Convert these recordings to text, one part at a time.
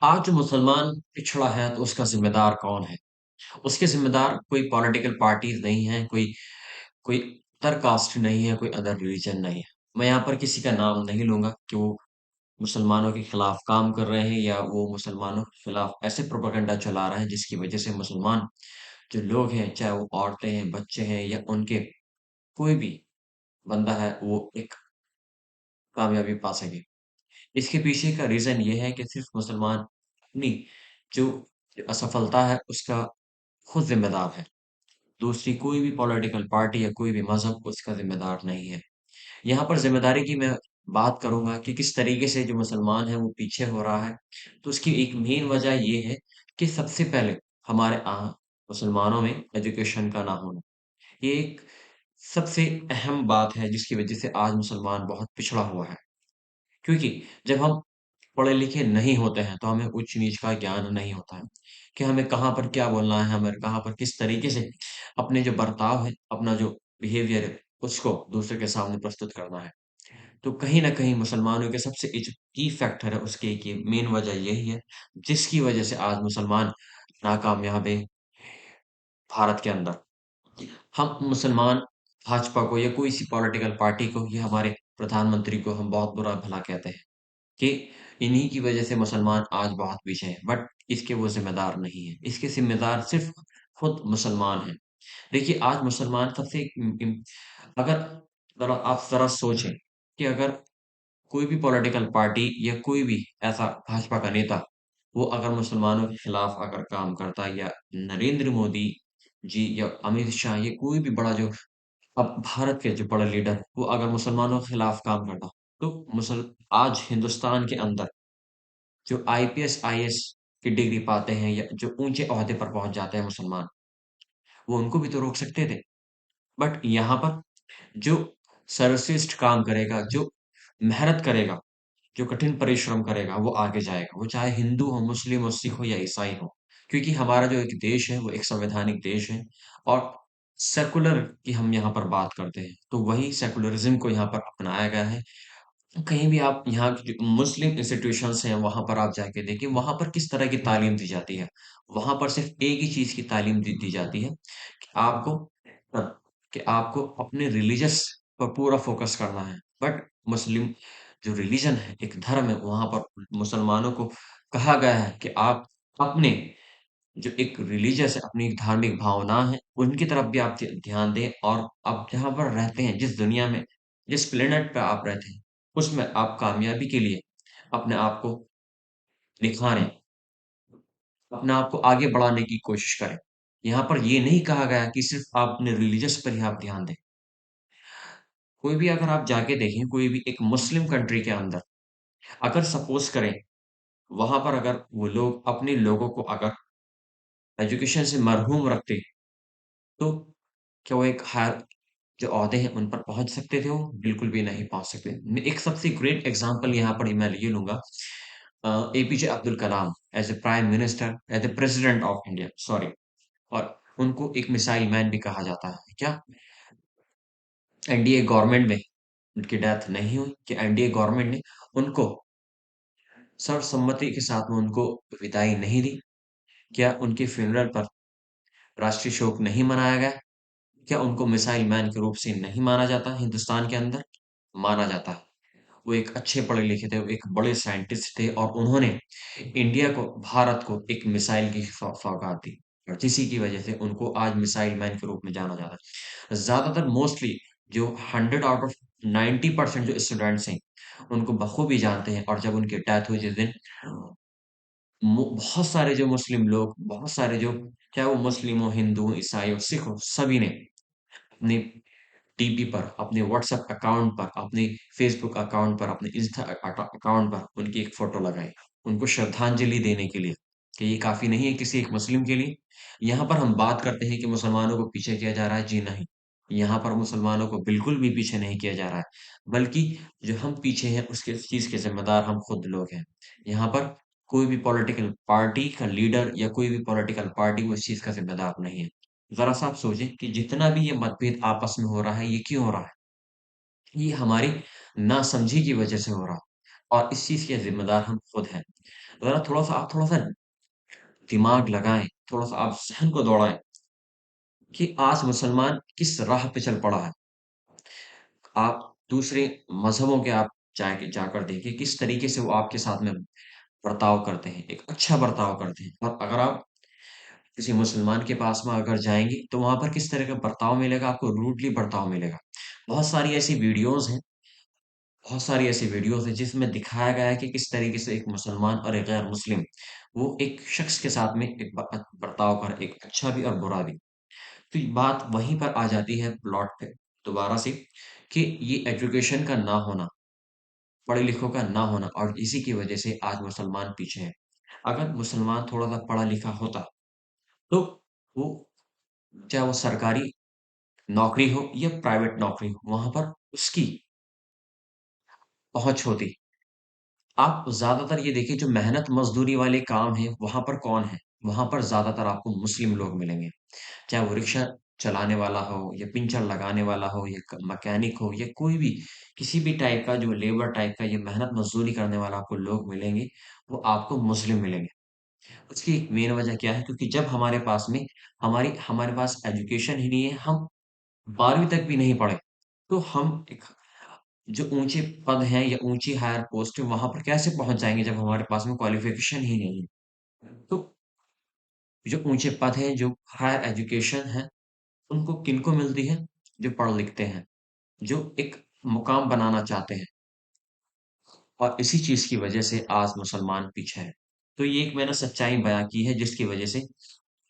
आज जो मुसलमान पिछड़ा है तो उसका ज़िम्मेदार कौन है? उसके ज़िम्मेदार कोई पॉलिटिकल पार्टीज़ नहीं है, कोई कोई अदर कास्ट नहीं है, कोई अदर रिलीजन नहीं है। मैं यहाँ पर किसी का नाम नहीं लूँगा कि वो मुसलमानों के खिलाफ काम कर रहे हैं या वो मुसलमानों के खिलाफ ऐसे प्रोपेगेंडा चला रहे हैं जिसकी वज़ह से मुसलमान जो लोग हैं, चाहे वो औरतें हैं, बच्चे हैं या उनके कोई भी बंदा है, वो एक कामयाबी पा सके। इसके पीछे का रीज़न ये है कि सिर्फ़ मुसलमान अपनी जो असफलता है उसका खुद ज़िम्मेदार है। दूसरी कोई भी पॉलिटिकल पार्टी या कोई भी मज़हब उसका ज़िम्मेदार नहीं है। यहाँ पर ज़िम्मेदारी की मैं बात करूँगा कि किस तरीके से जो मुसलमान है वो पीछे हो रहा है। तो उसकी एक मेन वजह ये है कि सबसे पहले हमारे मुसलमानों में एजुकेशन का ना होना। ये एक सबसे अहम बात है जिसकी वज़ह से आज मुसलमान बहुत पिछड़ा हुआ है। क्योंकि जब हम पढ़े-लिखे नहीं होते हैं, तो हमें ऊँच-नीच का ज्ञान नहीं होता है, कि हमें कहाँ पर क्या बोलना है, हमें कहाँ पर किस तरीके से अपने जो बर्ताव है, अपना जो बिहेवियर है, उसको दूसरे के सामने प्रस्तुत करना है। तो कहीं न कहीं मुसलमानों के सबसे एक जो की फैक्टर है, उसकी एक ये मेन वजह यही है, जिसकी वजह से आज मुसलमान नाकामयाब है भारत के अंदर। हम मुसलमान भाजपा को या कोई सी पॉलिटिकल पार्टी को या हमारे प्रधानमंत्री को हम बहुत बुरा-भला कहते हैं। कि इन्हीं की वजह से मुसलमान आज बहुत पीछे हैं, बट इसके वो ज़िम्मेदार नहीं हैं। इसके ज़िम्मेदार सिर्फ़ खुद मुसलमान हैं। देखिए, आज मुसलमान सबसे इम इम अगर ज़रा सोचें कि अगर कोई भी पॉलिटिकल पार्टी या कोई भी ऐसा भाजपा का नेता, वो अगर मुसलमानों के खिलाफ अगर काम करता है या नरेंद्र मोदी जी या अमित शाह ये कोई भी बड़ा जो अब भारत के जो बड़ा लीडर, वो अगर मुसलमानों के खिलाफ काम करता, तो मुसल आज हिंदुस्तान के अंदर जो आईपीएस, आईएएस की डिग्री पाते हैं या जो ऊँचे ओहदे पर पहुँच जाते हैं मुसलमान, वो उनको भी तो रोक सकते थे। बट यहाँ पर जो सर्वश्रेष्ठ काम करेगा, जो मेहनत करेगा, जो कठिन परिश्रम करेगा, वो आगे जाएगा। वो चाहे हिंदू हो, मुस्लिम हो, सिख हो या ईसाई हो। क्योंकि हमारा जो एक देश है, वो एक संवैधानिक देश है और सेकुलर की हम यहाँ पर बात करते हैं। तो वही सेकुलरिज़्म को यहाँ पर अपनाया गया है। कहीं भी आप यहाँ की जो मुस्लिम इंस्टीट्यूशंस हैं, वहाँ पर आप जाके देखिए, वहाँ पर किस तरह की तालीम दी जाती है। वहाँ पर सिर्फ़ एक ही चीज़ की तालीम दी दी जाती है कि अ, आपको अपने रिलिजियस पर पूरा फ़ोकस करना है। बट मुस्लिम जो रिलिजन है, एक धर्म है, वहाँ पर मुसलमानों को कहा गया है कि आप अपने जो एक रिलिजियस है, अपनी एक धार्मिक भावना है, उनकी तरफ भी आप ध्यान दें और आप जहाँ पर रहते हैं, जिस दुनिया में, जिस प्लेनेट पे आप रहते हैं, उसमें आप कामयाबी के लिए अपने आप को निखारें, अपने आप को आगे बढ़ाने की कोशिश करें। यहाँ पर ये नहीं कहा गया कि सिर्फ़ आप अपने रिलिजियस पर ही आप ध्यान दें। कोई भी अगर आप जाके देखें, कोई भी एक मुस्लिम कंट्री के अंदर, अगर सपोज़ करें, वहाँ पर अगर वो लोग अपने लोगों को अगर एजुकेशन से महरूम रखते, तो क्या वो एक हायर जो ओहदे हैं उन पर पहुँच सकते थे वो? बिल्कुल भी नहीं पहुँच सकते। मैं एक सबसे ग्रेट एग्ज़ाम्पल यहाँ पर मैं ये लूँगा APJ Abdul Kalam as a prime minister, as a president of India sorry और उनको एक मिसाइल मैन भी कहा जाता है। क्या एनडीए गवर्नमेंट में उनकी डेथ नहीं हुई? क्या एनडीए गवर्नमेंट ने उनको सर्वसम्मति के साथ में उनको विदाई नहीं दी? क्या उनके फ्यूनरल पर राष्ट्रीय शोक नहीं मनाया गया? क्या उनको मिसाइल मैन के रूप से नहीं माना जाता हिंदुस्तान के अंदर? माना जाता है। वो एक अच्छे पढ़े-लिखे थे, वो एक बड़े साइंटिस्ट थे और उन्होंने इंडिया को, भारत को एक मिसाइल की सौगात दी और जिसी की वजह से उनको आज मिसाइल मैन के रूप में जाना जाता है। ज़्यादातर मोस्टली जो 100 आउट ऑफ 90% जो स्टूडेंट्स हैं, उनको बखूबी जानते हैं और जब उनकी डेथ हुई जिस दिन बहुत सारे जो मुस्लिम लोग, बहुत सारे जो चाहे वो मुस्लिम हो, हिंदू हो, ईसाई हो, सिख हो, सभी ने अपने टीपी पर, अपने व्हाट्सएप अकाउंट पर, अपने फेसबुक अकाउंट पर, अपने इंस्टा अकाउंट पर उनकी एक फ़ोटो लगाई। उनको श्रद्धांजलि देने के लिए, कि ये काफ़ी नहीं है किसी एक मुस्लिम के लिए। यहाँ पर हम बात करते हैं कि मुसलमानों को पीछे किया जा रहा है, जी नहीं। यहाँ पर मुसलमानों को बिल्कुल भी पीछे नहीं किया जा रहा है, बल्कि जो हम पीछे हैं उसके उस चीज़ के ज़िम्मेदार हम खुद लोग हैं। यहाँ पर कोई भी पॉलिटिकल पार्टी का लीडर या कोई भी पॉलिटिकल पार्टी वो इस चीज़ का ज़िम्मेदार नहीं है। ज़रा-सा आप सोचें कि जितना भी ये मतभेद आपस में हो रहा है, ये क्यों हो रहा है? ये हमारी नासमझी की वजह से हो रहा है। और इस चीज़ के ज़िम्मेदार हम खुद हैं। ज़रा थोड़ा-सा आप थोड़ा-सा दिमाग लगाएँ, थोड़ा-सा आप ज़हन को दौड़ाएँ कि आज मुसलमान किस राह पे चल पड़ा है। आप दूसरे मज़हबों के आप जाके जाकर देखिए किस तरीके से वो आपके साथ में बर्ताव करते हैं, एक अच्छा बर्ताव करते हैं। और अगर आप किसी मुसलमान के पास में अगर जाएँगे, तो वहाँ पर किस तरह का बर्ताव मिलेगा, आपको रूडली बर्ताव मिलेगा। बहुत सारी ऐसी वीडियोज़ हैं बहुत सारी ऐसी वीडियोज़ हैं जिसमें दिखाया गया है कि किस तरीके से एक मुसलमान और एक गैर मुस्लिम, वो एक शख्स के साथ में एक बर्ताव कर एक अच्छा भी और बुरा भी। तो ये बात वहीं पर आ जाती है प्लॉट पे दोबारा से कि ये एजुकेशन का ना होना, पढ़े-लिखों का ना होना और इसी की वजह से आज मुसलमान पीछे हैं। अगर मुसलमान थोड़ा-सा पढ़ा-लिखा होता, तो वो चाहे वो सरकारी नौकरी हो या प्राइवेट नौकरी हो, वहाँ पर उसकी पहुँच होती। आप ज़्यादातर ये देखिए जो मेहनत मज़दूरी वाले काम हैं, वहाँ पर कौन है? वहाँ पर ज़्यादातर आपको मुस्लिम लोग मिलेंगे। चाहे वो रिक्शा चलाने वाला हो या पिंचर लगाने वाला हो या क मैकेनिक हो या कोई भी, किसी भी टाइप का जो लेबर टाइप का ये मेहनत मज़दूरी करने वाला आपको लोग मिलेंगे, वो आपको मुस्लिम मिलेंगे। उसकी एक मेन वजह क्या है? क्योंकि जब हमारे पास में हमारे पास एजुकेशन ही नहीं है, हम 12वीं तक भी नहीं पढ़े, तो हम एक जो ऊँचे पद हैं या ऊँची हायर पोस्ट है, वहाँ पर कैसे पहुँच जाएँगे जब हमारे पास में क्वालिफ़िकेशन ही नहीं है। तो जो ऊँचे पद हैं, जो हायर एजुकेशन है, उनको किनको मिलती है? जो पढ़ लिखते हैं, जो एक मुकाम बनाना चाहते हैं और इसी चीज़ की वजह से आज मुसलमान पीछे हैं। तो ये एक मैंने सच्चाई बयाँ की है जिसकी वजह से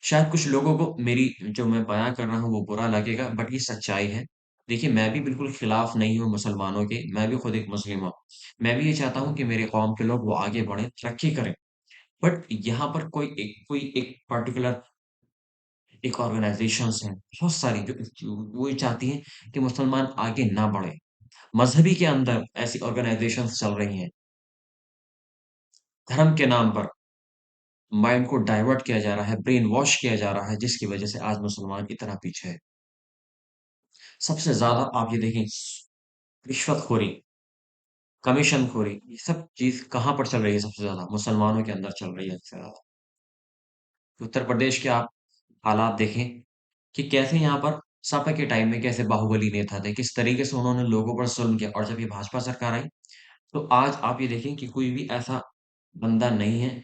शायद कुछ लोगों को मेरी जो मैं बयाँ कर रहा हूँ वो बुरा लगेगा बट ये सच्चाई है। देखिए मैं भी बिल्कुल खिलाफ नहीं हूँ मुसलमानों के, मैं भी खुद एक मुस्लिम हूँ। मैं भी ये चाहता हूँ कि मेरे कौम के लोग वो आगे बढ़ें, तरक्की करें। बट यहाँ पर कोई एक पर्टिकुलर एक ऑर्गनाइज़ेशंस हैं, बहुत सारी जो वो ये चाहती हैं कि मुसलमान आगे ना बढ़े। मज़हबी के अंदर ऐसी ऑर्गनाइज़ेशंस चल रही हैं, धर्म के नाम पर माइंड को डाइवर्ट किया जा रहा है, ब्रेन वॉश किया जा रहा है, जिसकी वजह से आज मुसलमान इतना पीछे है। सबसे ज़्यादा आप ये देखें रिश्वतखोरी, कमीशनखोरी, ये सब चीज़ कहाँ पर चल रही है सबसे ज़्यादा? मुसलमानों के अंदर चल रही है सबसे ज़्यादा। उत्तर प्रदेश के आप हालात देखें कि कैसे यहाँ पर सपा के टाइम में कैसे बाहुबली नेता थे, किस तरीके से उन्होंने लोगों पर ज़ुल्म किया और जब ये भाजपा सरकार आई, तो आज आप ये देखें कि कोई भी ऐसा बंदा नहीं है,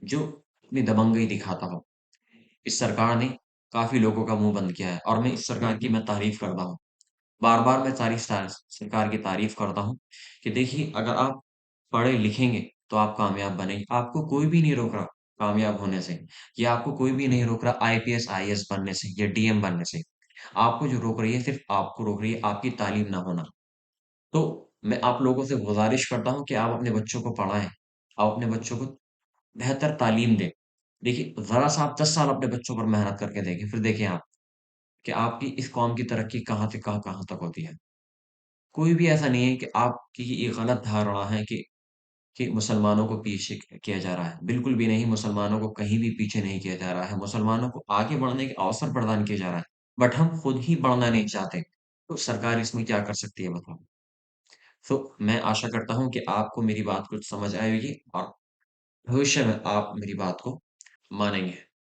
जो अपनी दबंगई दिखाता हो। इस सरकार ने काफ़ी लोगों का मुँह बंद किया है और मैं इस सरकार की मैं तारीफ़ करता हूँ। बार-बार मैं सारी सरकार की तारीफ़ करता हूँ कि देखिए अगर आप पढ़े लिखेंगे तो आप कामयाब बनेंगे। आपको कोई भी नहीं रोक रहा कामयाब होने से या आपको कोई भी नहीं रोक रहा आईपीएस, आईएएस बनने से या डीएम बनने से। आपको जो रोक रही है सिर्फ़ आपको रोक रही है आपकी तालीम ना होना। तो मैं आप लोगों से गुज़ारिश करता हूँ कि आप अपने बच्चों को पढ़ाएँ। आप अपने बच्चों को बेहतर तालीम दें। देखिए ज़रा-सा आप 10 साल अपने बच्चों पर मेहनत करके देखें, फिर देखें आप कि आपकी इस कौम की तरक्की कहाँ से कहाँ तक होती है। कोई भी ऐसा नहीं है कि आपकी ये गलत धारणा है कि मुसलमानों को पीछे किया जा रहा है। बिल्कुल भी नहीं, मुसलमानों को कहीं भी पीछे नहीं किया जा रहा है। मुसलमानों को आगे बढ़ने के अवसर प्रदान किए जा रहा है। बट हम खुद ही बढ़ना नहीं चाहते। तो सरकार इसमें क्या कर सकती है बताओ? तो मैं आशा करता हूँ कि आपको मेरी बात कुछ समझ आई होगी और भविष्य में आप मेरी बात को मानेंगे।